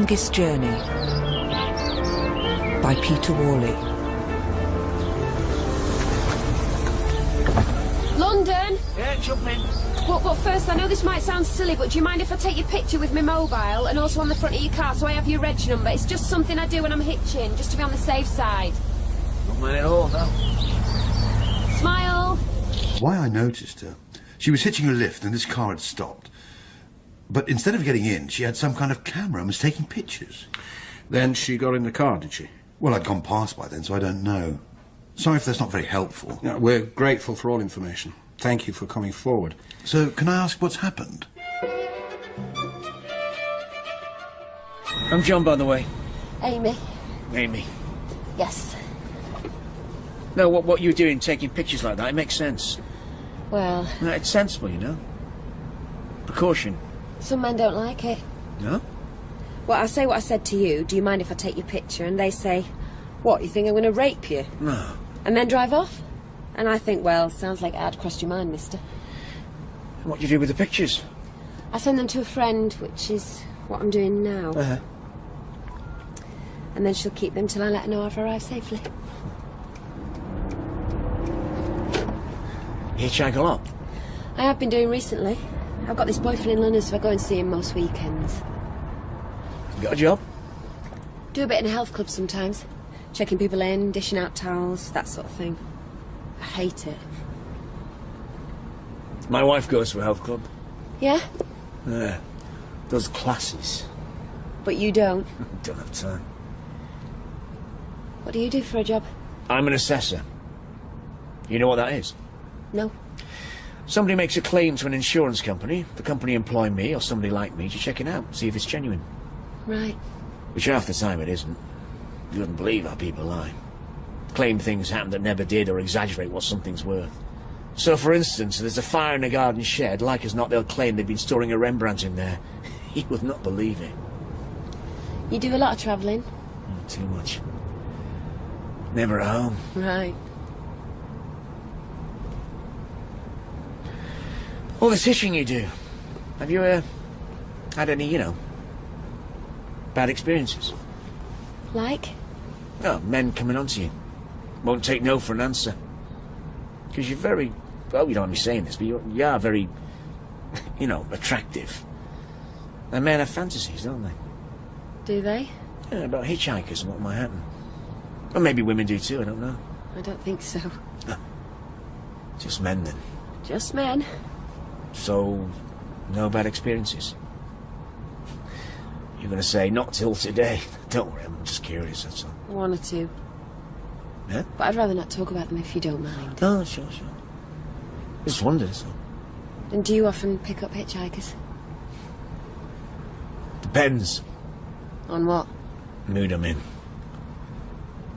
Longest Journey by Peter Whalley. London? Yeah, jump in. But first, I know this might sound silly, but do you mind if I take your picture with my mobile and also on the front of your car so I have your reg number? It's just something I do when I'm hitching, just to be on the safe side. Not mine at all, no. Smile. Why I noticed her. She was hitching a lift and this car had stopped. But instead of getting in, she had some kind of camera and was taking pictures. Then she got in the car, did she? Well, I'd gone past by then, so I don't know. Sorry if that's not very helpful. No, we're grateful for all information. Thank you for coming forward. So, can I ask what's happened? I'm John, by the way. Amy. Amy. Yes. No, what you're doing, taking pictures like that, it makes sense. Well... No, it's sensible, you know. Precaution. Some men don't like it. No? Well, I say what I said to you. Do you mind if I take your picture? And they say, what, you think I'm going to rape you? No. And then drive off? And I think, well, sounds like it had crossed your mind, mister. What do you do with the pictures? I send them to a friend, which is what I'm doing now. Uh-huh. And then she'll keep them till I let her know I've arrived safely. Hitchhike a lot? I have been doing recently. I've got this boyfriend in London, so I go and see him most weekends. You got a job? Do a bit in a health club sometimes. Checking people in, dishing out towels, that sort of thing. I hate it. My wife goes to a health club. Yeah? Yeah. Does classes. But you don't? Don't have time. What do you do for a job? I'm an assessor. You know what that is? No. Somebody makes a claim to an insurance company. The company employ me, or somebody like me, to check it out, see if it's genuine. Right. Which half the time it isn't. You wouldn't believe how people lie. Claim things happen that never did, or exaggerate what something's worth. So, for instance, there's a fire in a garden shed. Like as not, they'll claim they've been storing a Rembrandt in there. He would not believe it. You do a lot of travelling? Too much. Never at home. Right. All this hitching you do. Have you, had any, you know, bad experiences? Like? Oh, men coming on to you. Won't take no for an answer. Because you're very... Well, you don't want me saying this, but you are very, you know, attractive. And men have fantasies, don't they? Do they? Yeah, about hitchhikers and what might happen. Or maybe women do too, I don't know. I don't think so. No. Just men, then. Just men. So, no bad experiences? You're going to say, not till today. Don't worry, I'm just curious, that's all. One or two. Yeah? But I'd rather not talk about them if you don't mind. Oh, sure. Just wondered, so. And do you often pick up hitchhikers? Depends. On what? Mood I'm in.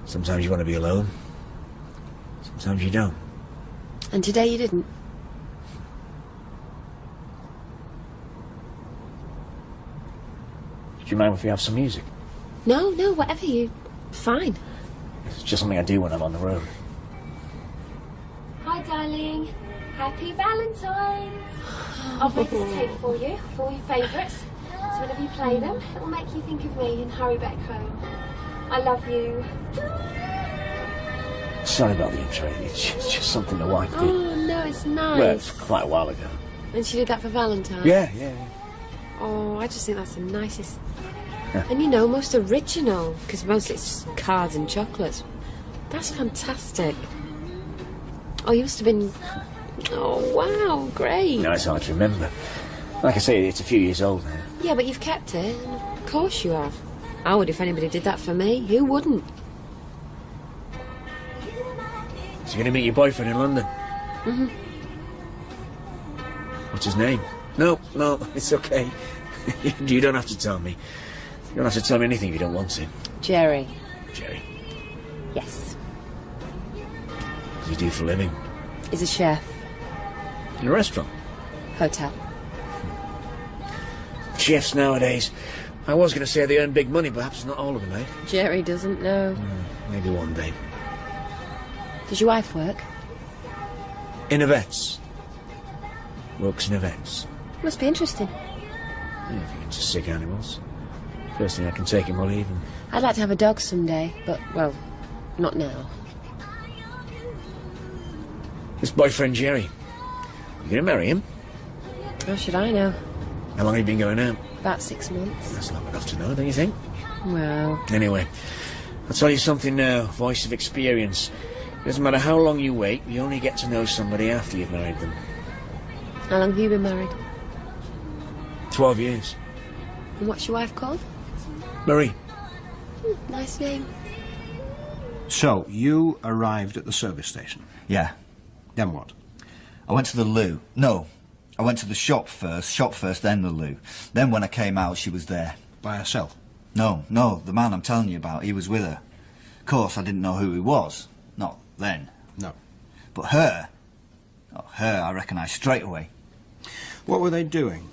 Sometimes you want to be alone. Sometimes you don't. And today you didn't? Do you mind if we have some music? No, whatever you... Fine. It's just something I do when I'm on the road. Hi, darling. Happy Valentine's. I'll make this tape for you, with all your favourites. So whenever you play them, it'll make you think of me and hurry back home. I love you. Sorry about the intro. It's just something the wife did. Oh, no, it's nice. Well, it's quite a while ago. And she did that for Valentine's? Yeah. Oh, I just think that's the nicest. And you know, most original, because mostly it's just cards and chocolates. That's fantastic. Oh, you must have been... Oh, wow, great. No, it's hard to remember. Like I say, it's a few years old now. Yeah, but you've kept it. Of course you have. I would if anybody did that for me. Who wouldn't? So you're going to meet your boyfriend in London? Mm-hmm. What's his name? No, it's okay. You don't have to tell me. You don't have to tell me anything if you don't want to. Jerry. Jerry. Yes. What does he do for a living? He's a chef. In a restaurant? Hotel. Chefs nowadays. I was going to say they earn big money, perhaps not all of them, eh? Jerry doesn't know. Maybe one day. Does your wife work? In events. Works in events. Must be interesting. Yeah, if you're into sick animals. First thing I can take him or leave him. I'd like to have a dog someday, but, well, not now. This boyfriend, Jerry. You gonna marry him? How should I know? How long have you been going out? About 6 months. That's long enough to know, don't you think? Well... Anyway, I'll tell you something now, voice of experience. It doesn't matter how long you wait, you only get to know somebody after you've married them. How long have you been married? 12 years. And what's your wife called? Marie. Nice name. So, you arrived at the service station. Yeah. Then what? I went to the loo. No, I went to the shop first, then the loo. Then when I came out, she was there. By herself? No, the man I'm telling you about, he was with her. Of course, I didn't know who he was. Not then. No. But her I recognised straight away. What were they doing?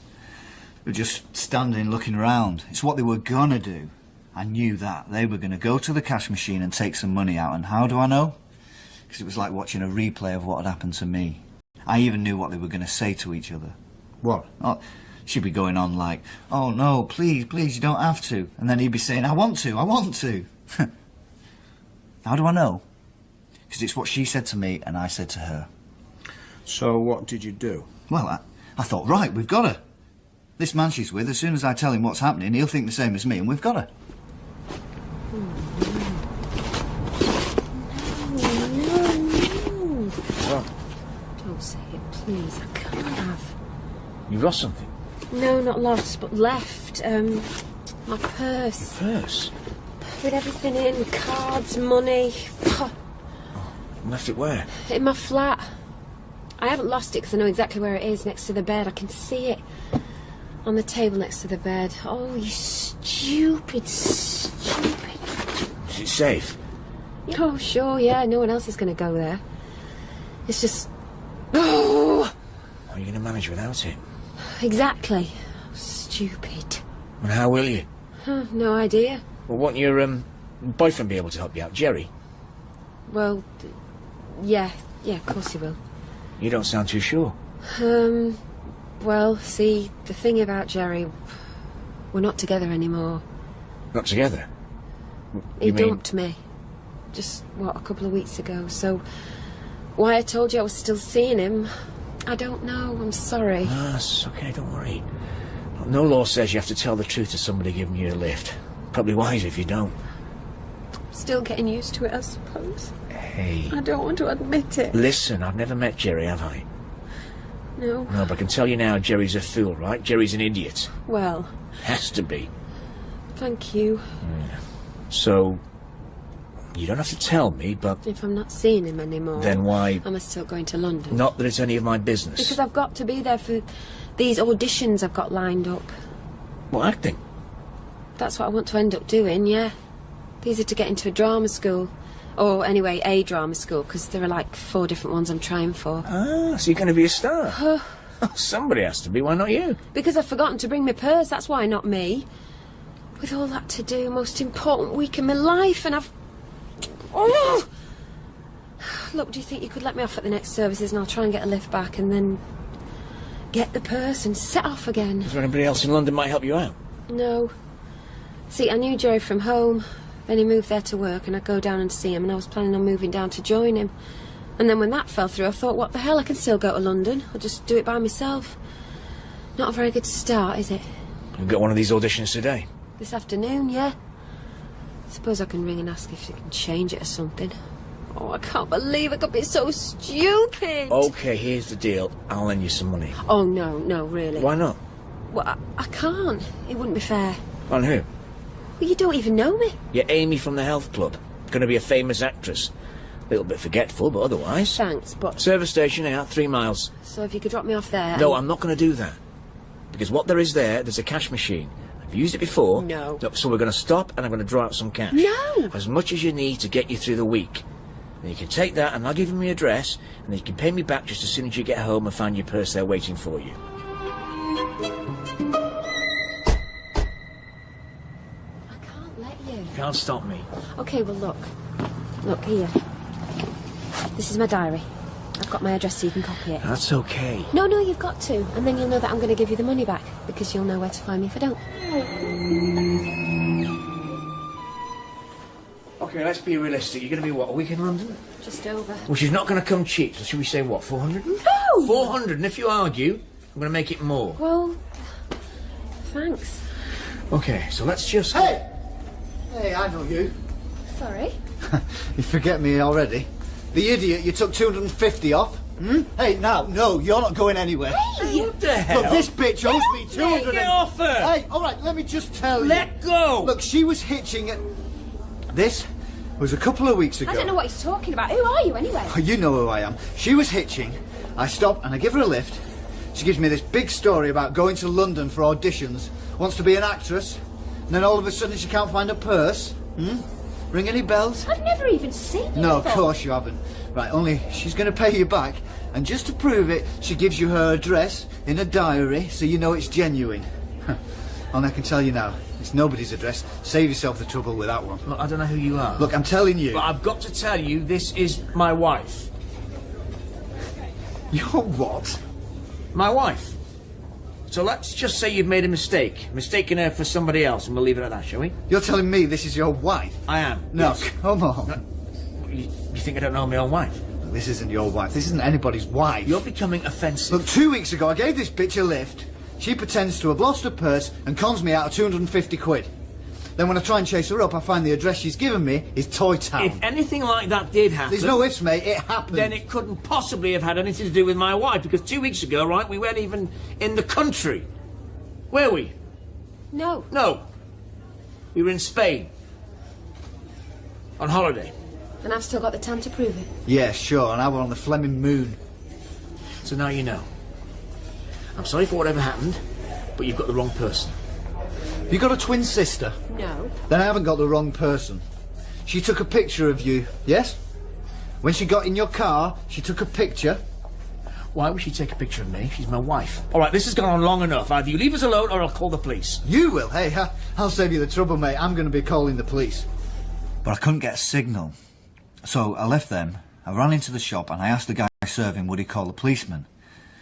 They were just standing looking around. It's what they were gonna do. I knew that. They were gonna go to the cash machine and take some money out. And how do I know? Because it was like watching a replay of what had happened to me. I even knew what they were gonna say to each other. What? Oh, she'd be going on like, oh no, please, you don't have to. And then he'd be saying, I want to. How do I know? Because it's what she said to me and I said to her. So what did you do? Well, I thought, right, we've got her. This man she's with, as soon as I tell him what's happening, he'll think the same as me, and we've got her. What? Don't say it, please. I can't have. You've lost something? No, not lost, but left. My purse. Purse? With everything in, cards, money. Left it where? In my flat. I haven't lost it because I know exactly where it is, next to the bed. I can see it on the table next to the bed. Oh, you stupid. Is it safe? Oh, sure, yeah. No one else is going to go there. It's just... Oh! How are you going to manage without it? Exactly. Stupid. And how will you? No idea. Well, won't your boyfriend be able to help you out, Jerry? Well, yeah, of course he will. You don't sound too sure. Well, see, the thing about Jerry, we're not together anymore. Not together? He You mean- dumped me. Just, a couple of weeks ago. So, why I told you I was still seeing him, I don't know. I'm sorry. Ah, it's okay, don't worry. No law says you have to tell the truth to somebody giving you a lift. Probably wise if you don't. Still getting used to it, I suppose. Hey. I don't want to admit it. Listen, I've never met Jerry, have I? No. No, but I can tell you now, Jerry's a fool, right? Jerry's an idiot. Well, Has to be. thank you. So, you don't have to tell me, but... If I'm not seeing him anymore... Then why... Am I still going to London? Not that it's any of my business. Because I've got to be there for these auditions I've got lined up. Well, acting. That's what I want to end up doing, yeah. These are to get into a drama school. Or, anyway, a drama school, because there are like 4 different ones I'm trying for. Ah, so you're going to be a star. Oh, somebody has to be, why not you? Because I've forgotten to bring my purse, that's why, not me. With all that to do, most important week in my life, and I've... Oh! Look, do you think you could let me off at the next services and I'll try and get a lift back and then get the purse and set off again? Is there anybody else in London might help you out? No. See, I knew Jerry from home. Then he moved there to work and I'd go down and see him, and I was planning on moving down to join him. And then when that fell through, I thought, what the hell, I can still go to London. I'll just do it by myself. Not a very good start, is it? You've got one of these auditions today. This afternoon, yeah. Suppose I can ring and ask if they can change it or something. Oh, I can't believe I could be so stupid. Okay, here's the deal. I'll lend you some money. Oh, no, really. Why not? Well, I can't. It wouldn't be fair. On who? Well, you don't even know me. You're Amy from the health club. Gonna be a famous actress. A little bit forgetful, but otherwise. Thanks, but... Service station out 3 miles. So if you could drop me off there... No, I'm not going to do that. Because what there is there's a cash machine. I've used it before. No. So we're going to stop and I'm going to draw out some cash. No! As much as you need to get you through the week. Then you can take that and I'll give you my address, and then you can pay me back just as soon as you get home and find your purse there waiting for you. I can't let you. You can't stop me. OK, well, look. Look, here. This is my diary. I've got my address so you can copy it. That's okay. No, you've got to. And then you'll know that I'm going to give you the money back, because you'll know where to find me if I don't. Okay, let's be realistic. You're going to be, what, a week in London? Just over. Well, she's not going to come cheap, so should we say, what, 400? No! 400, and if you argue, I'm going to make it more. Well, thanks. Okay, so let's just... Hey! Hey, I know you. Sorry? You forget me already? The idiot you took 250 off? Hmm? Hey, now, no, you're not going anywhere. Hey, what the hell? Look, this bitch owes me 200. Get off her! Hey, all right, let me just tell you. Let go! Look, she was hitching at... This was a couple of weeks ago. I don't know what he's talking about. Who are you anyway? Oh, you know who I am. She was hitching. I stop and I give her a lift. She gives me this big story about going to London for auditions. Wants to be an actress. And then all of a sudden she can't find a purse. Hmm? Ring any bells? I've never even seen you No, of before. course you haven't. Right, only she's going to pay you back. And just to prove it, she gives you her address in a diary so you know it's genuine. And I can tell you now, it's nobody's address. Save yourself the trouble with that one. Look, I don't know who you are. Look, I'm telling you. But I've got to tell you, this is my wife. You're what? My wife. So let's just say you've made a mistake. Mistaken her for somebody else, and we'll leave it at that, shall we? You're telling me this is your wife? I am. No, Yes. come on. You think I don't know my own wife? This isn't your wife. This isn't anybody's wife. You're becoming offensive. Look, 2 weeks ago I gave this bitch a lift. She pretends to have lost her purse and cons me out of 250 quid. Then when I try and chase her up, I find the address she's given me is Toy Town. If anything like that did happen... There's no ifs, mate. It happened. Then it couldn't possibly have had anything to do with my wife, because 2 weeks ago, right, we weren't even in the country. Were we? No. No. We were in Spain. On holiday. And I've still got the time to prove it. Yeah, sure, and I were on the Fleming moon. So now you know. I'm sorry for whatever happened, but you've got the wrong person. You got a twin sister? No. Then I haven't got the wrong person. She took a picture of you, yes? When she got in your car, she took a picture. Why would she take a picture of me? She's my wife. All right, this has gone on long enough. Either you leave us alone or I'll call the police. You will? Hey, I'll save you the trouble, mate. I'm going to be calling the police. But I couldn't get a signal. So I left them, I ran into the shop and I asked the guy serving would he call the policeman.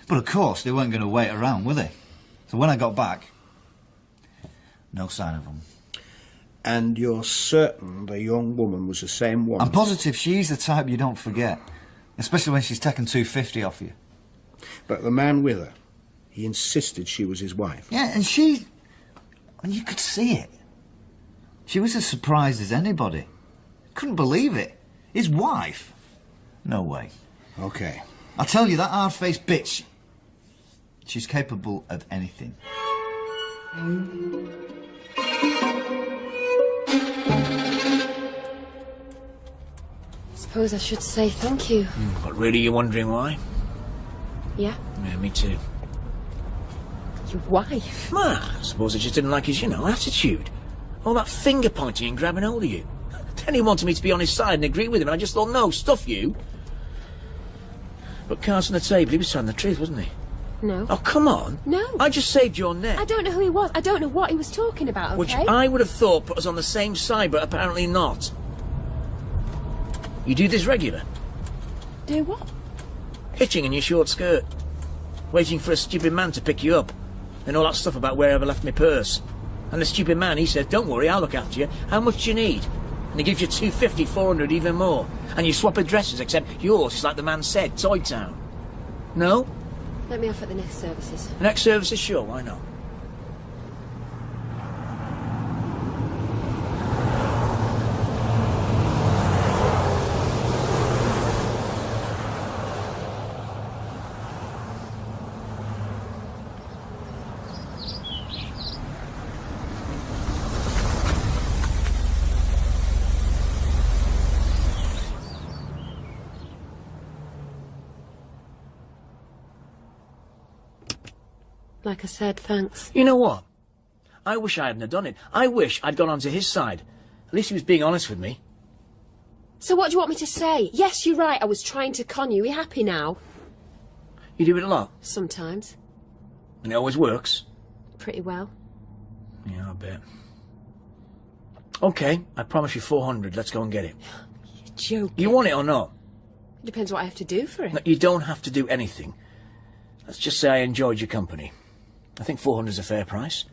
But of course they weren't going to wait around, were they? So when I got back, no sign of them. And you're certain the young woman was the same one? I'm positive she's the type you don't forget. Especially when she's taken 250 off you. But the man with her, he insisted she was his wife. Yeah, and she... And you could see it. She was as surprised as anybody. Couldn't believe it. His wife? No way. Okay. I tell you, that hard-faced bitch, she's capable of anything. Suppose I should say thank you. But really, you're wondering why? Yeah? Yeah, me too. Your wife? Well, I suppose I just didn't like his, attitude. All that finger-pointing and grabbing hold of you. Then he wanted me to be on his side and agree with him, and I just thought, no, stuff you. But cards on the table, he was telling the truth, wasn't he? No. Oh, come on. No. I just saved your neck. I don't know who he was. I don't know what he was talking about, okay? Which I would have thought put us on the same side, but apparently not. You do this regular? Do what? Hitching in your short skirt. Waiting for a stupid man to pick you up. And all that stuff about where I ever left my purse. And the stupid man, he says, don't worry, I'll look after you. How much do you need? And he gives you 250, 400, even more. And you swap addresses, except yours is like the man said, Toy Town. No? Let me off at the next services. Next services, sure, why not? Like I said, thanks. You know what? I wish I hadn't have done it. I wish I'd gone onto his side. At least he was being honest with me. So what do you want me to say? Yes, you're right, I was trying to con you. Are you happy now? You do it a lot, Sometimes. and it always works. Pretty well. Yeah, I bet. Okay, I promise you 400. Let's go and get it. You're joking. You want it or not? Depends what I have to do for it. No, you don't have to do anything. Let's just say I enjoyed your company. I think 400 is a fair price.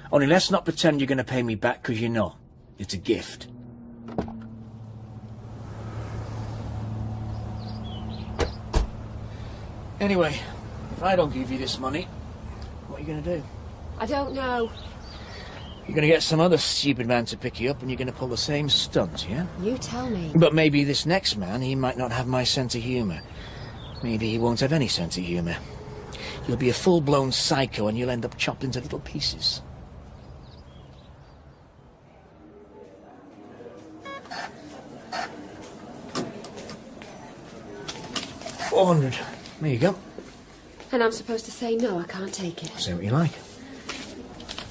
Only let's not pretend you're going to pay me back, because you're not. It's a gift. Anyway, if I don't give you this money, what are you going to do? I don't know. You're going to get some other stupid man to pick you up and you're going to pull the same stunt, yeah? You tell me. But maybe this next man, he might not have my sense of humour. Maybe he won't have any sense of humour. You'll be a full-blown psycho and you'll end up chopped into little pieces. $400. There you go. And I'm supposed to say no, I can't take it. Say what you like.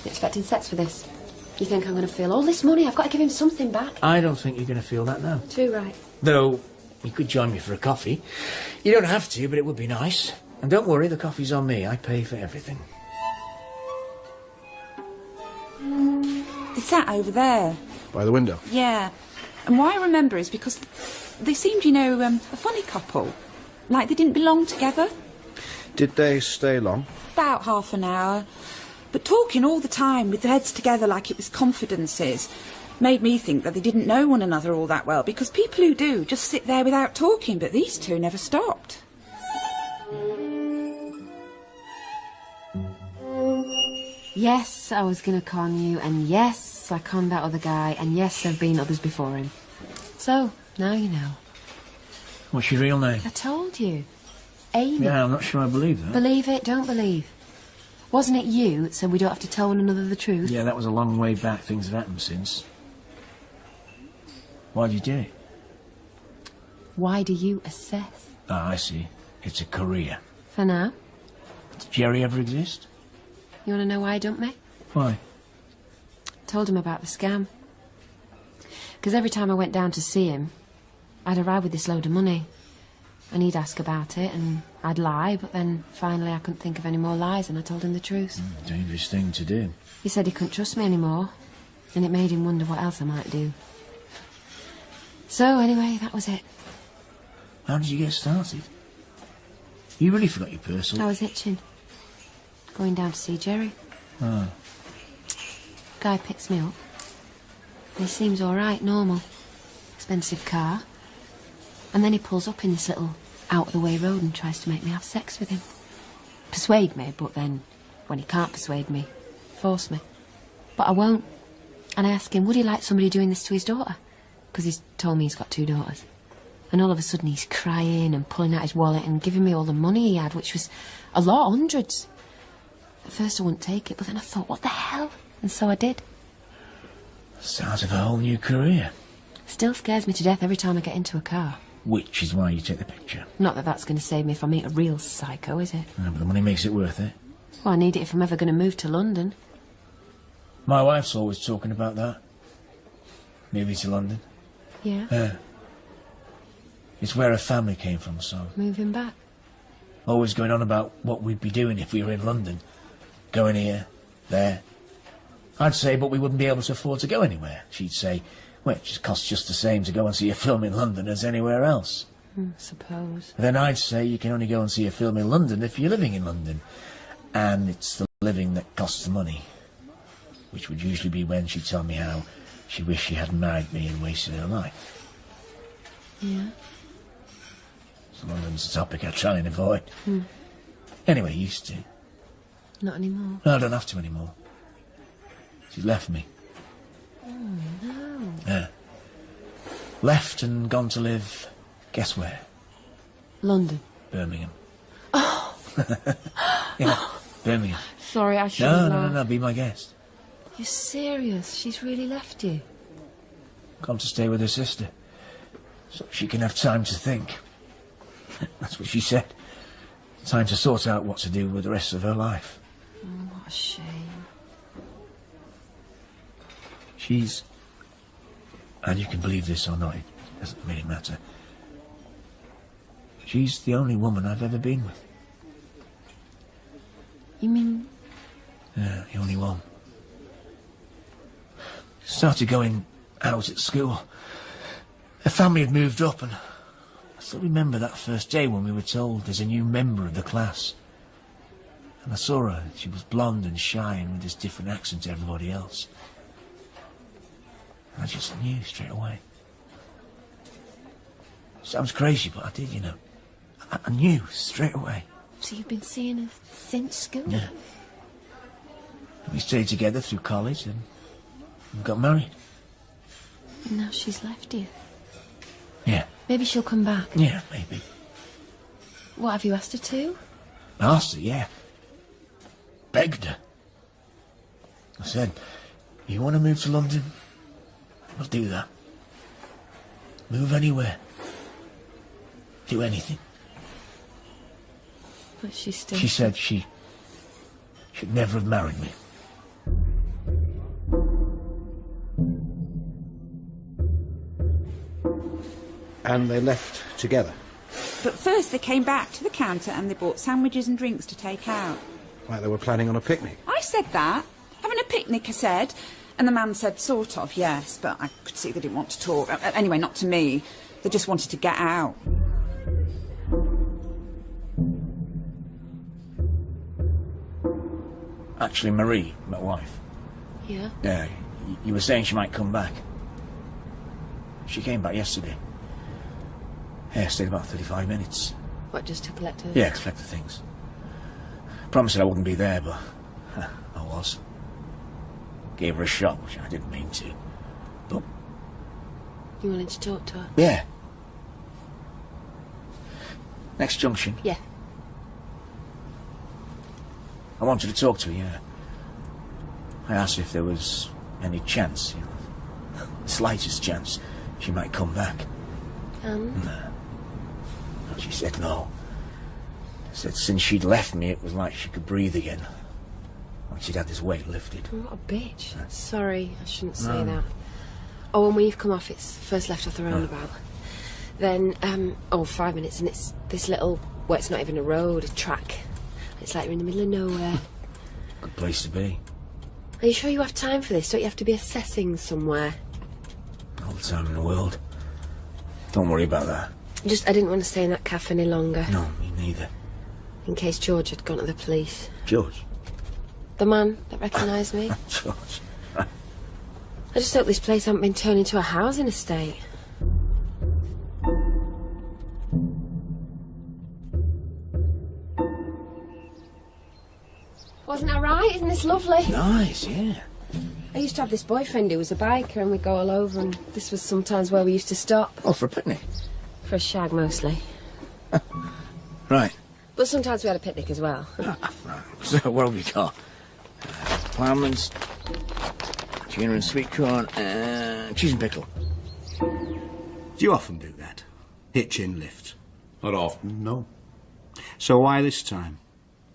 You're expecting sex for this? You think I'm going to feel all this money? I've got to give him something back. I don't think you're going to feel that now. Too right. Though, you could join me for a coffee. You don't have to, but it would be nice. And don't worry, the coffee's on me. I pay for everything. They sat over there. By the window? Yeah. And why I remember is because they seemed, you know, a funny couple. Like they didn't belong together. Did they stay long? About half an hour. But talking all the time with their heads together like it was confidences made me think that they didn't know one another all that well, because people who do just sit there without talking, but these two never stopped. Yes, I was going to con you, and yes, I conned that other guy, and yes, there have been others before him. So, now you know. What's your real name? I told you. Amy. Yeah, I'm not sure I believe that. Believe it, don't believe. Wasn't it you that said we don't have to tell one another the truth? Yeah, that was a long way back. Things have happened since. Why'd you do it? Why do you assess? Ah, I see. It's a career. For now. Did Jerry ever exist? You want to know why he dumped me? Why? Told him about the scam. Because every time I went down to see him, I'd arrive with this load of money. And he'd ask about it, and I'd lie, but then finally I couldn't think of any more lies, and I told him the truth. Dangerous thing to do. He said he couldn't trust me anymore, and it made him wonder what else I might do. So, anyway, that was it. How did you get started? You really forgot your purse? I was itching. Going down to see Jerry. Oh. Guy picks me up. He seems all right, normal. Expensive car. And then he pulls up in this little out-of-the-way road and tries to make me have sex with him. Persuade me, but then, when he can't persuade me, force me. But I won't. And I ask him, would he like somebody doing this to his daughter? Because he's told me he's got 2 daughters. And all of a sudden he's crying and pulling out his wallet and giving me all the money he had, which was a lot, hundreds. At first I wouldn't take it, but then I thought, what the hell? And so I did. Start of a whole new career. Still scares me to death every time I get into a car. Which is why you take the picture. Not that that's going to save me if I meet a real psycho, is it? Yeah, but the money makes it worth it. Well, I need it if I'm ever going to move to London. My wife's always talking about that. Moving to London. Yeah? Yeah. It's where her family came from, so... Moving back. Always going on about what we'd be doing if we were in London. Going here, there. I'd say, but we wouldn't be able to afford to go anywhere. She'd say, well, it just costs just the same to go and see a film in London as anywhere else. Suppose. Then I'd say you can only go and see a film in London if you're living in London. And it's the living that costs the money. Which would usually be when she'd tell me how she wished she hadn't married me and wasted her life. Yeah? So London's a topic I try and avoid. Anyway, used to. Not anymore. No, I don't have to anymore. She's left me. Oh, no. Yeah. Left and gone to live, guess where? London. Birmingham. Oh! Yeah, Birmingham. Sorry, I shouldn't laugh. No, be my guest. You're serious? She's really left you? Gone to stay with her sister. So she can have time to think. That's what she said. Time to sort out what to do with the rest of her life. Oh, what a shame. She's... And you can believe this or not, it doesn't really matter. She's the only woman I've ever been with. You mean... Yeah, the only one. Started going out at school. Her family had moved up and I still remember that first day when we were told there's a new member of the class. And I saw her. She was blonde and shy and with this different accent to everybody else. And I just knew straight away. Sounds crazy, but I did, you know. I knew straight away. So you've been seeing her since school? Yeah. We stayed together through college and got married. And now she's left you. Yeah. Maybe she'll come back. Yeah, maybe. What, have you asked her to? Asked her, yeah. Begged her. I said, you want to move to London? I'll do that. Move anywhere. Do anything. But she still... She said she should never have married me. And they left together. But first they came back to the counter and they bought sandwiches and drinks to take out. Like they were planning on a picnic. I said that. Having a picnic, I said. And the man said, sort of, yes, but I could see they didn't want to talk. Anyway, not to me. They just wanted to get out. Actually, Marie, my wife. Yeah? Yeah, you were saying she might come back. She came back yesterday. Yeah, stayed about 35 minutes. What, just to collect her? Yeah, collect the things. Promised that I wouldn't be there, but I was. Gave her a shot, which I didn't mean to. But... You wanted to talk to her? yeah. Next junction. Yeah. I wanted to talk to her, yeah. I asked her if there was any chance, you know, slightest chance, she might come back. And? No. She said no. Said since she'd left me, it was like she could breathe again. Like she'd had this weight lifted. What a bitch. Sorry, I shouldn't say that. Oh, and when you've come off, it's first left off the roundabout. Then, 5 minutes, and it's this little, well, it's not even a road, a track. It's like you're in the middle of nowhere. Good place to be. Are you sure you have time for this? Don't you have to be assessing somewhere? All the time in the world. Don't worry about that. I didn't want to stay in that cafe any longer. No, me neither. In case George had gone to the police. George? The man that recognised me. George. I just hope this place hasn't been turned into a housing estate. Wasn't that right? Isn't this lovely? Nice, yeah. I used to have this boyfriend who was a biker and we'd go all over, and this was sometimes where we used to stop. Oh, for a picnic? For a shag, mostly. Right. But sometimes we had a picnic as well. Right. So, what have we got? Plowman's, tuna and sweet corn, and cheese and pickle. Do you often do that? Hitch in lift? Not often, no. So why this time?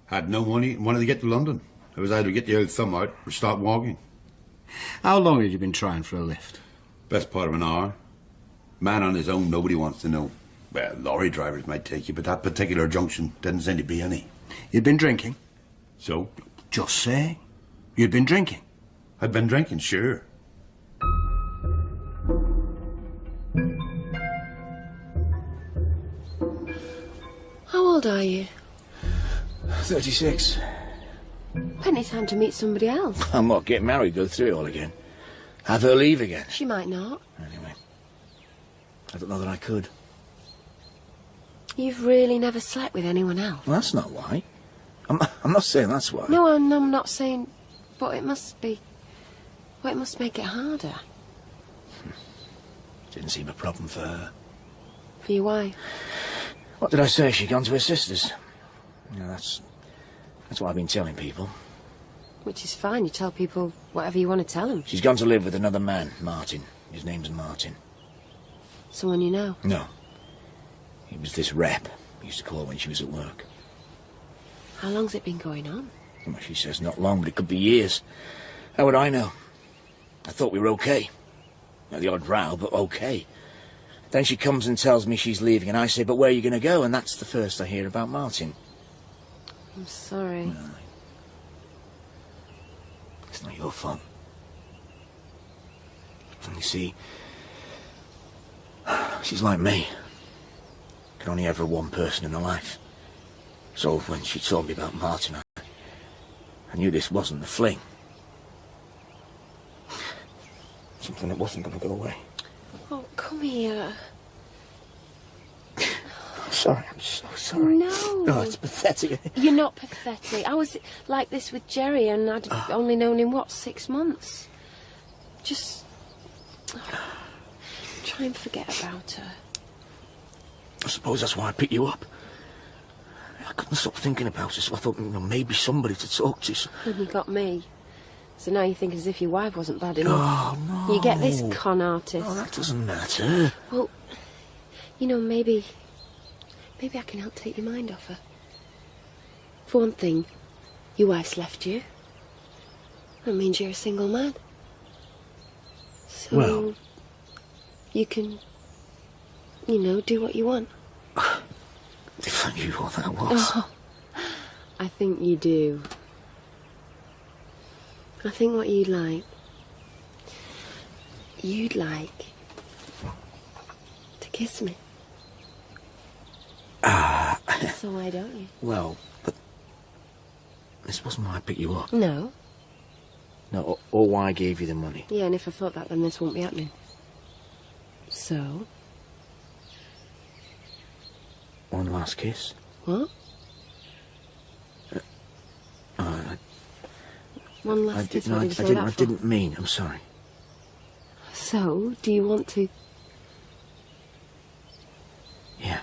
Had no money and wanted to get to London. I was either get the old thumb out or start walking. How long had you been trying for a lift? Best part of an hour. Man on his own, nobody wants to know. Well, lorry drivers might take you, but that particular junction didn't seem to be any. You'd been drinking? So? Just say. You'd been drinking? I'd been drinking, sure. How old are you? 36. Plenty of time to meet somebody else. I'm not getting married, go through it all again. Have her leave again. She might not. Anyway, I don't know that I could. You've really never slept with anyone else? Well, that's not why. I'm not saying that's why. No, I'm not saying... But it must be... Well, it must make it harder. Didn't seem a problem for her. For your wife? What did I say? She'd gone to her sister's. Yeah, that's what I've been telling people. Which is fine. You tell people whatever you want to tell them. She's gone to live with another man, Martin. His name's Martin. Someone you know? No. He was this rep. He used to call her when she was at work. How long's it been going on? Well, she says not long, but it could be years. How would I know? I thought we were okay. Not the odd row, but okay. Then she comes and tells me she's leaving, and I say, but where are you going to go? And that's the first I hear about Martin. I'm sorry. No. It's not your fault. And you see, she's like me. Can only ever have one person in her life. So when she told me about Martin, I knew this wasn't the fling. Something that wasn't going to go away. Oh, come here. sorry. I'm so sorry. No. No, it's pathetic. You're not pathetic. I was like this with Jerry, and I'd only known him, what, 6 months? Just... try and forget about her. I suppose that's why I picked you up. I couldn't stop thinking about it, so I thought, maybe somebody to talk to. So... And you got me. So now you think as if your wife wasn't bad enough. Oh, no. You get this con artist. Oh, that doesn't matter. Well, maybe I can help take your mind off her. For one thing, your wife's left you. That means you're a single man. So, well, you can, do what you want. If I knew what that was. Oh, I think you do. I think what you'd like to kiss me. So why don't you? Well, but this wasn't why I picked you up. No. No, or why I gave you the money. Yeah, and if I thought that, then this won't be happening. So? One last kiss. What? One last kiss. What did you say that for? I didn't mean. I'm sorry. So, do you want to? Yeah.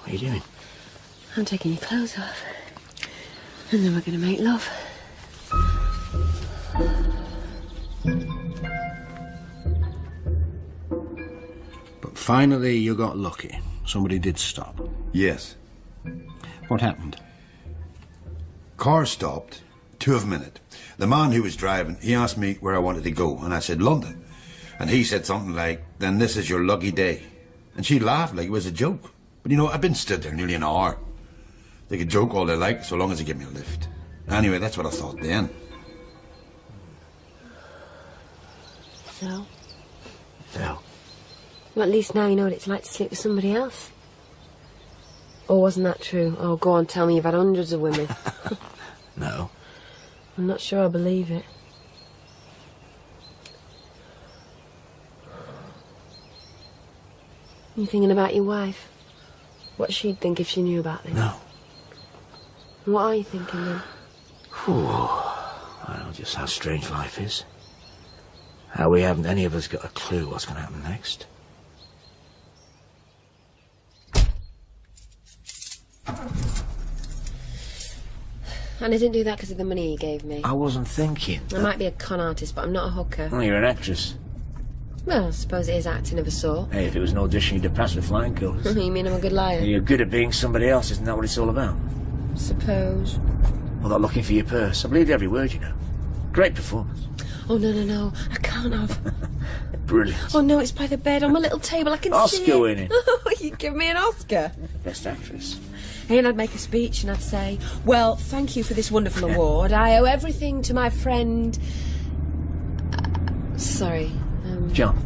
What are you doing? I'm taking your clothes off. And then we're going to make love. But finally you got lucky. Somebody did stop. Yes. What happened? Car stopped, 2 of them in it. The man who was driving, he asked me where I wanted to go, and I said London. And he said something like, then this is your lucky day. And she laughed like it was a joke. But I've been stood there nearly an hour. They could joke all they like, so long as they give me a lift. Anyway, that's what I thought then. So? So? Well, at least now you know what it's like to sleep with somebody else. Or wasn't that true? Oh, go on, tell me you've had hundreds of women. No. I'm not sure I believe it. You thinking about your wife? What she'd think if she knew about this? No. What are you thinking then? Well, just how strange life is. How we haven't any of us got a clue what's going to happen next. And I didn't do that because of the money you gave me. I wasn't thinking. I might be a con artist, but I'm not a hooker. Oh, you're an actress. Well, I suppose it is acting of a sort. Hey, if it was an audition, you'd have passed with flying colours. You mean I'm a good liar? You're good at being somebody else, isn't that what it's all about? Suppose. Well, not looking for your purse. I believed every word, Great performance. Oh, no. I can't have. Brilliant. Oh, no, it's by the bed on my little table. I can see it. Oscar winning. Oh, you give me an Oscar? Best actress. And I'd make a speech and I'd say, well, thank you for this wonderful award. I owe everything to my friend... John.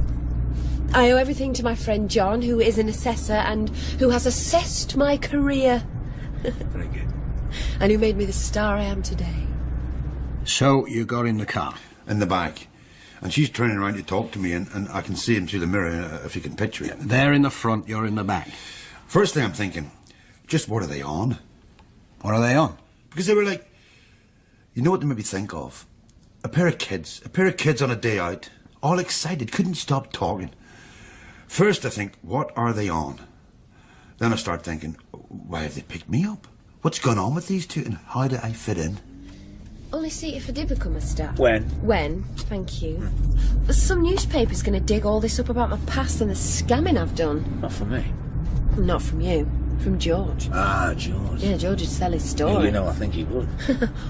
I owe everything to my friend John, who is an assessor and who has assessed my career. Very good. And who made me the star I am today. So you got in the car? In the back. And she's turning around to talk to me, and I can see him through the mirror, if you can picture it. They're in the front, you're in the back. First thing I'm thinking, just what are they on? What are they on? Because they were like, you know what they made me think of? A pair of kids on a day out, all excited, couldn't stop talking. First I think, what are they on? Then I start thinking, why have they picked me up? What's going on with these two, and how do I fit in? Only see, if I did become a star... When? Thank you. Some newspaper's going to dig all this up about my past and the scamming I've done. Not from me. Not from you. From George. Ah, George. Yeah, George would sell his story. I think he would.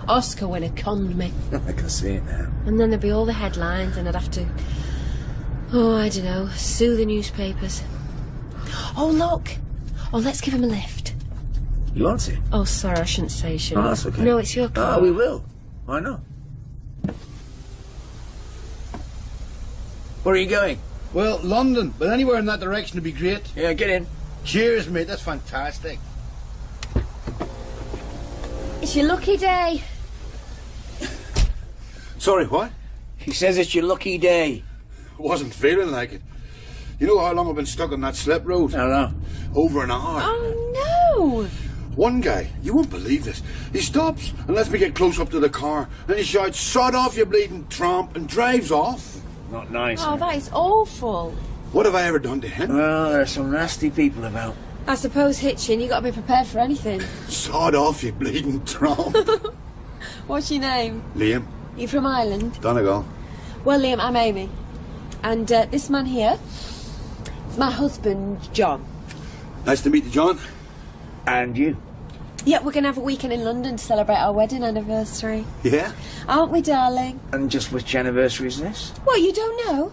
Oscar winner conned me. I can see it now. And then there'd be all the headlines and I'd have to... Oh, I don't know, sue the newspapers. Oh, look! Oh, let's give him a lift. You want to? Oh, sorry, I shouldn't say, shouldn't Oh, that's okay. No, it's your car. Oh, we will. Why not? Where are you going? Well, London, but anywhere in that direction would be great. Yeah, get in. Cheers, mate. That's fantastic. It's your lucky day. Sorry, what? He says it's your lucky day. Wasn't feeling like it. You know how long I've been stuck on that slip road? I know. Over an hour. Oh, no. One guy, you won't believe this, he stops and lets me get close up to the car, and he shouts, "Sod off, you bleeding tramp," and drives off. Not nice. Oh, that is awful. What have I ever done to him? Well, there are some nasty people about. I suppose hitching, you got to be prepared for anything. Sod off, you bleeding tramp. What's your name? Liam. You from Ireland? Donegal. Well, Liam, I'm Amy. And this man here is my husband, John. Nice to meet you, John. And you. Yeah, we're going to have a weekend in London to celebrate our wedding anniversary. Yeah? Aren't we, darling? And just which anniversary is this? What, you don't know?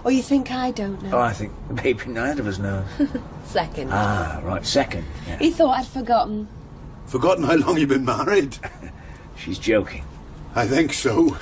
Or you think I don't know? Oh, I think maybe neither of us know. Second. Ah, right, second. Yeah. He thought I'd forgotten. Forgotten how long you've been married? She's joking. I think so.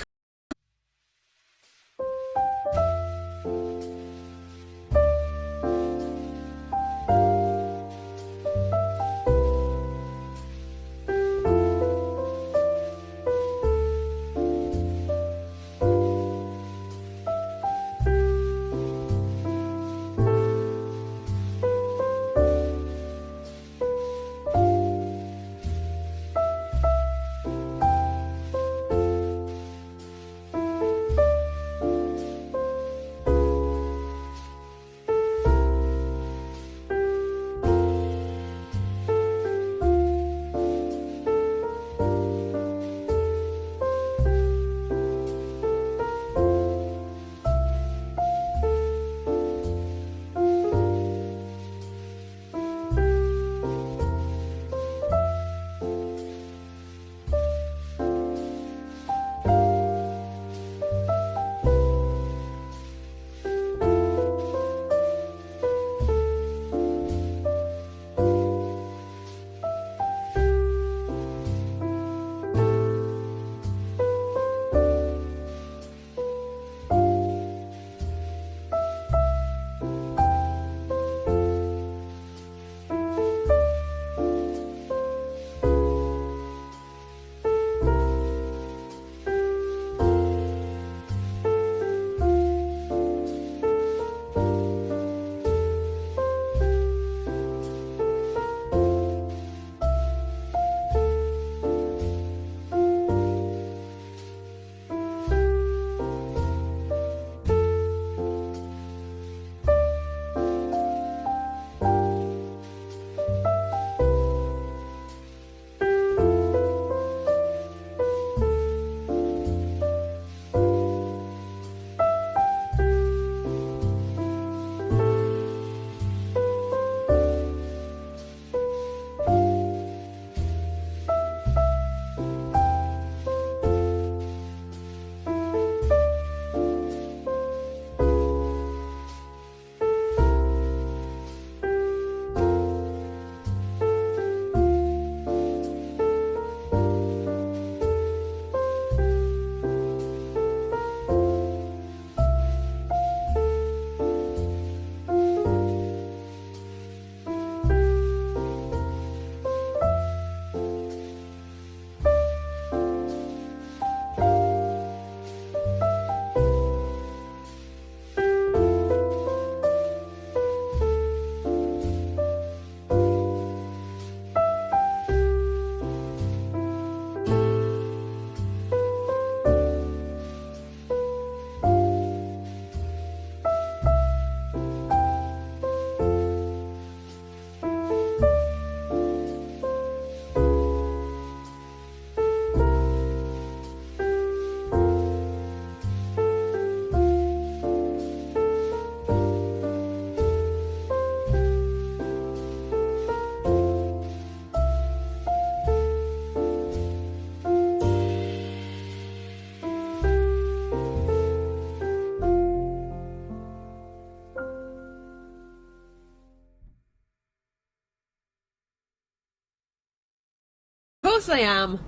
Of course I am.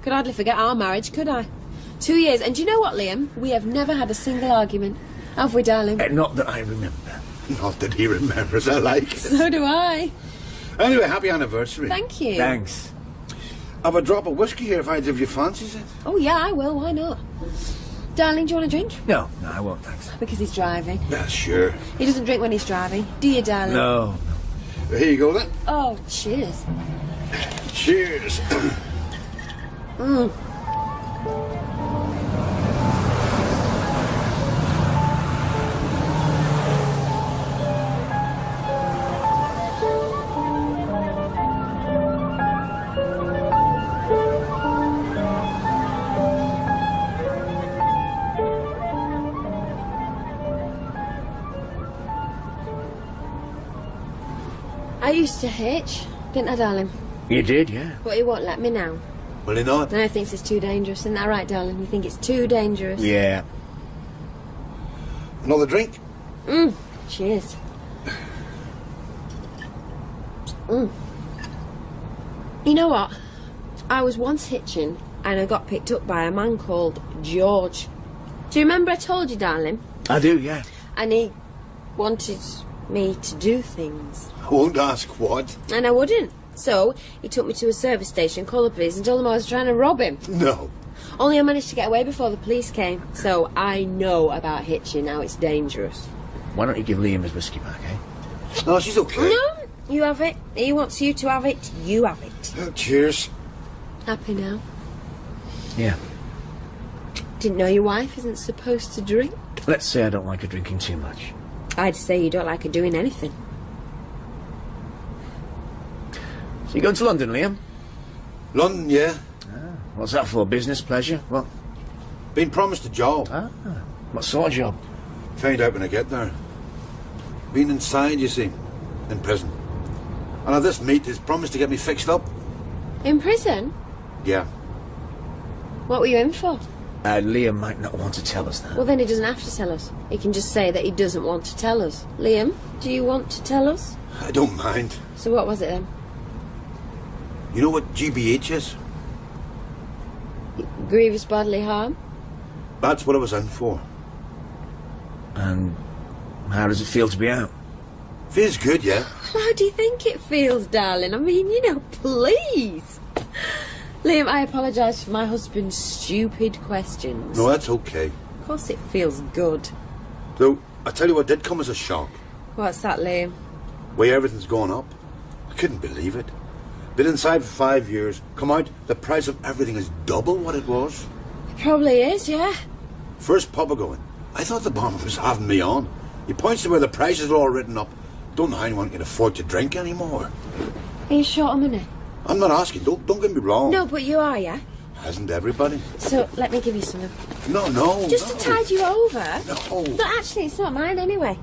Could hardly forget our marriage, could I? 2 years, and do you know what, Liam? We have never had a single argument. Have we, darling? Not that I remember. Not that he remembers, I like it. So do I. Anyway, happy anniversary. Thank you. Thanks. Have a drop of whiskey here if either of you fancies it. Oh, yeah, I will. Why not? Darling, do you want a drink? No, I won't, thanks. Because he's driving. Yeah, sure. He doesn't drink when he's driving. Do you, darling? No. Here you go then. Oh, cheers. Cheers. I used to hitch, didn't I, darling? You did, yeah. But he won't let me now. Will he not? Now he thinks it's too dangerous. Isn't that right, darling? You think it's too dangerous? Yeah. Another drink? Cheers. You know what? I was once hitching and I got picked up by a man called George. Do you remember I told you, darling? I do, yeah. And he wanted me to do things. I won't ask what. And I wouldn't. So he took me to a service station, called the police and told them I was trying to rob him. No. Only I managed to get away before the police came. So I know about hitching, now it's dangerous. Why don't you give Liam his whiskey back, eh? No, she's okay. No, you have it. He wants you to have it, you have it. Cheers. Happy now? Yeah. Didn't know your wife isn't supposed to drink? Let's say I don't like her drinking too much. I'd say you don't like her doing anything. So you going to London, Liam? London, yeah. What's that for? Business, pleasure? What? Been promised a job. What sort of job? Find out when I get there. Been inside, you see. In prison. And now this meat has promised to get me fixed up. In prison? Yeah. What were you in for? Liam might not want to tell us that. Well, then he doesn't have to tell us. He can just say that he doesn't want to tell us. Liam, do you want to tell us? I don't mind. So what was it then? You know what GBH is? Grievous bodily harm? That's what I was in for. And how does it feel to be out? Feels good, yeah. How do you think it feels, darling? I mean, you know, please. Liam, I apologise for my husband's stupid questions. No, that's okay. Of course it feels good. Though, I tell you what did come as a shock. What's that, Liam? Way everything's gone up. I couldn't believe it. Been inside for 5 years. Come out, the price of everything is double what it was. It probably is, yeah. First pub I go in. I thought the bomber was having me on. He points to where the prices are all written up. Don't know how anyone can afford to drink anymore. Are you short of money? I'm not asking, don't get me wrong. No, but you are, yeah? Hasn't everybody? So, let me give you some. No. Just to tide you over? No. No, actually, it's not mine anyway.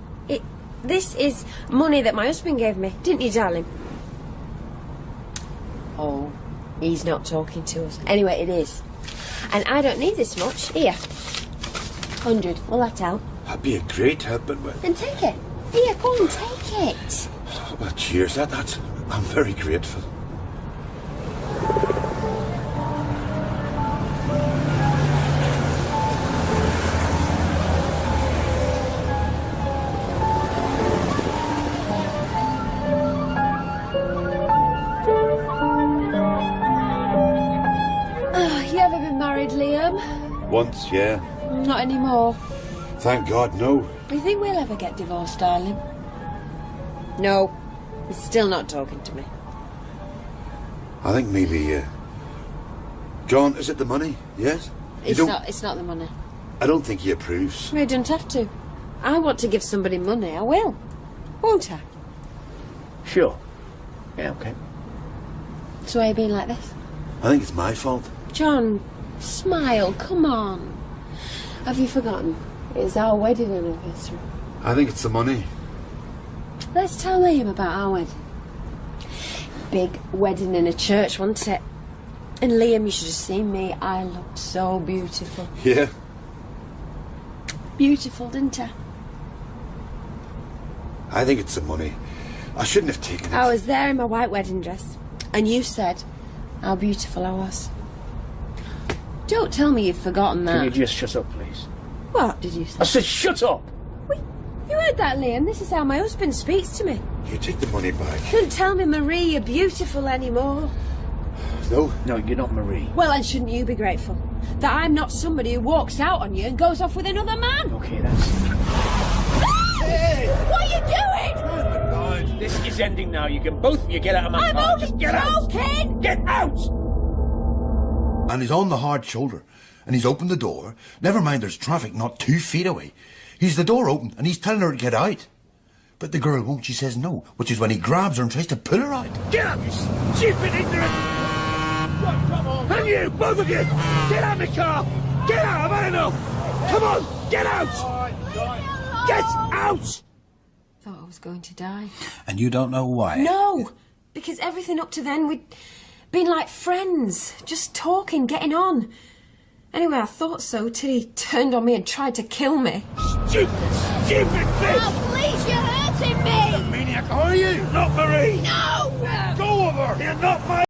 This is money that my husband gave me, didn't you, darling? Oh, he's not talking to us. Anyway, it is. And I don't need this much. Here. 100. Will that help? That'd be a great help, but... Then take it. Here, go on, take it. Well, cheers, that's... I'm very grateful. You ever been married, Liam? Once, yeah. Not anymore. Thank God, no. Do you think we'll ever get divorced, darling? No. He's still not talking to me. I think maybe, John, is it the money? Yes? It's not the money. I don't think he approves. You don't have to. I want to give somebody money. I will. Won't I? Sure. Yeah, okay. So why are you being like this? I think it's my fault. John, smile. Come on. Have you forgotten? It's our wedding anniversary. I think it's the money. Let's tell Liam about our wedding. Big wedding in a church, wasn't it? And Liam, you should have seen me. I looked so beautiful. Yeah. Beautiful, didn't I? I think it's the money. I shouldn't have taken it. I was there in my white wedding dress. And you said how beautiful I was. Don't tell me you've forgotten that. Can you just shut up, please? What did you say? I said shut up! Wait, You heard that, Liam? This is how my husband speaks to me. You take the money back. Don't tell me, Marie, you're beautiful anymore. No. No, you're not Marie. Well, and shouldn't you be grateful that I'm not somebody who walks out on you and goes off with another man? Okay, that's... Hey! What are you doing? This is ending now. You can both of you get out of my I'm car. only Just get out. joking! Get out! And he's on the hard shoulder. And he's opened the door. Never mind, there's traffic not 2 feet away. He's the door open, and he's telling her to get out. But the girl won't. She says no, which is when he grabs her and tries to pull her out. Get out, you stupid, ignorant... Come on. And you, both of you, get out of my car. Get out, I've had enough. Come on, get out. Get out! Thought I was going to die. And you don't know why? No! Because everything up to then, we'd been like friends, just talking, getting on. Anyway, I thought so till he turned on me and tried to kill me. Stupid bitch! Oh, please, you're hurting me! Maniac, are you? Not Marie! No! Go over! You're not my...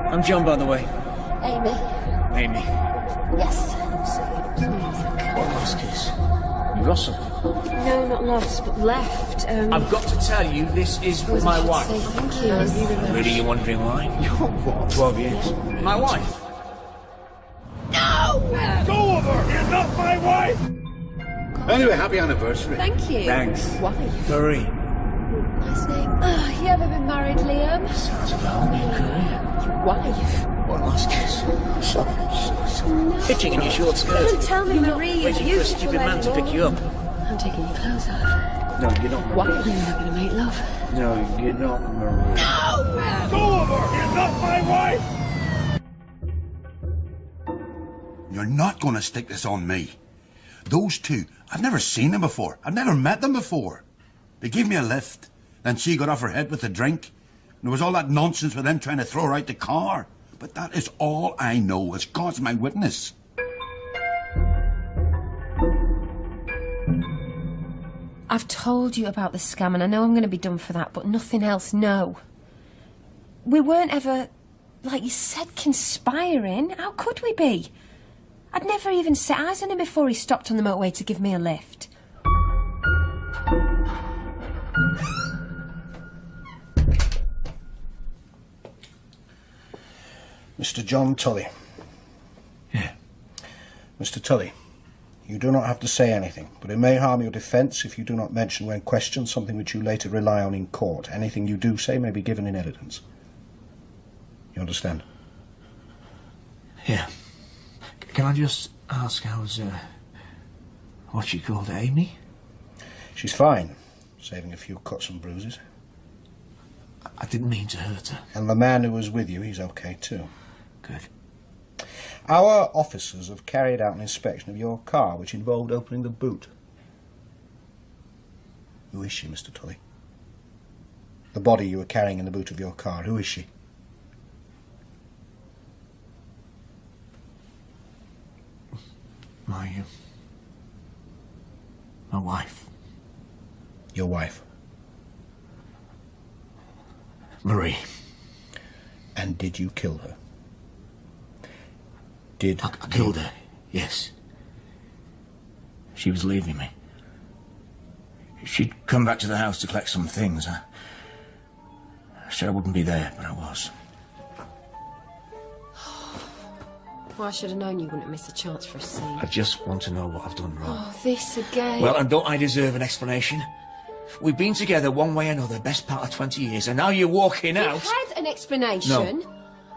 I'm John, by the way. Amy. Amy. Yes. Music. What last kiss? You lost something? No, not lost, but left. I've got to tell you, this is I my should wife. Say thank you. Really, you're wondering why? What? 12 years. My wife. No! Go over! You're not my wife! Anyway, happy anniversary. Thank you. Thanks. Wife. Marie. Nice name. Oh, you ever been married, Liam? Sounds of a whole new career. Wife. One last kiss. Hitching in your short skirt. Don't tell me, Marie, you're Waiting for a beautiful stupid man to anymore. pick you up. I'm taking your clothes off. No, you're not Marie. Why are you not going to make love? No, you're not Marie. No! Go over! You're not my wife! You're not going to stick this on me. Those two, I've never seen them before. I've never met them before. They gave me a lift. Then she got off her head with a drink. And there was all that nonsense with them trying to throw her out the car. But that is all I know, as God's my witness. I've told you about the scam, and I know I'm going to be done for that, but nothing else, no. We weren't ever, like you said, conspiring. How could we be? I'd never even set eyes on him before he stopped on the motorway to give me a lift. Mr. John Tully. Yeah. Mr. Tully, you do not have to say anything, but it may harm your defence if you do not mention when questioned something which you later rely on in court. Anything you do say may be given in evidence. You understand? Yeah. Can I just ask how's, what she called Amy? She's fine, saving a few cuts and bruises. I didn't mean to hurt her. And the man who was with you, he's okay too. Good. Our officers have carried out an inspection of your car, which involved opening the boot. Who is she, Mr. Tully? The body you were carrying in the boot of your car, who is she? My wife. Your wife. Marie. And did you kill her? Did I killed her, yes. She was leaving me. She'd come back to the house to collect some things. I said I wouldn't be there, but I was. Well, I should have known you wouldn't miss a chance for a scene. I just want to know what I've done wrong. Oh, this again. Well, and don't I deserve an explanation? We've been together one way or another, best part of 20 years, and now you're walking out. You've had an explanation. No.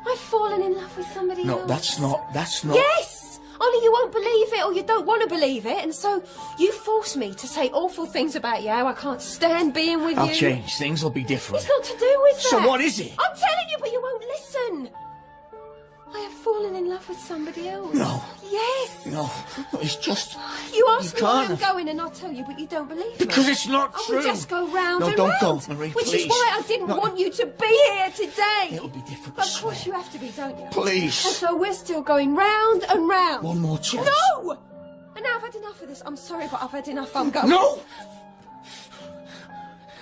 I've fallen in love with somebody else. No, that's not... Yes! Only you won't believe it, or you don't want to believe it, and so you force me to say awful things about you, how I can't stand being with you. I'll change. Things will be different. It's not to do with that. So what is it? I'm telling you, but you won't listen. I have fallen in love with somebody else. No. Yes. No, it's just... You ask me where I'm can't. going and I'll tell you, but you don't believe Because me. it's not I true. will just go round No, and don't round. go, Marie, Which please. is why I didn't No. want you to be here today. It'll be different, But I of course swear. you have to be, don't you? Please. And so we're still going round and round. One more chance. No! And now I've had enough of this. I'm sorry, but I've had enough. I'm going. No!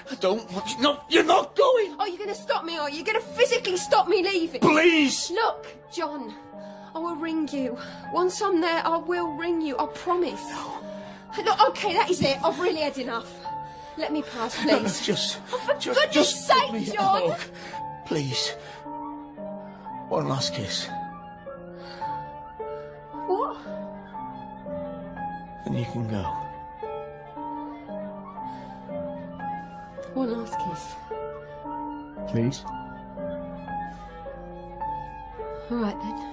I don't want you... No, you're not going! Are you going to stop me? Are you going to physically stop me leaving? Please! Look, John, I will ring you. Once I'm there, I will ring you. I promise. Look, okay, that is it. I've really had enough. Let me pass, please. No, just... Oh, for just goodness give me sake, a John! hug. Please. One last kiss. What? And you can go. One last kiss. Please? All right, then.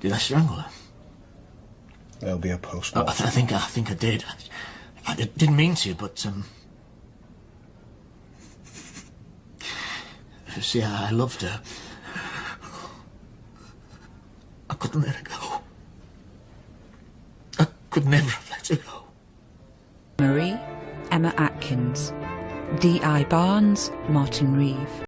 Did I strangle her? There'll be a post-mortem. I think I did. I didn't mean to, but see, I loved her. I couldn't let her go. I could never have let her go. Marie, Emma Atkins. D.I. Barnes, Martin Reeve.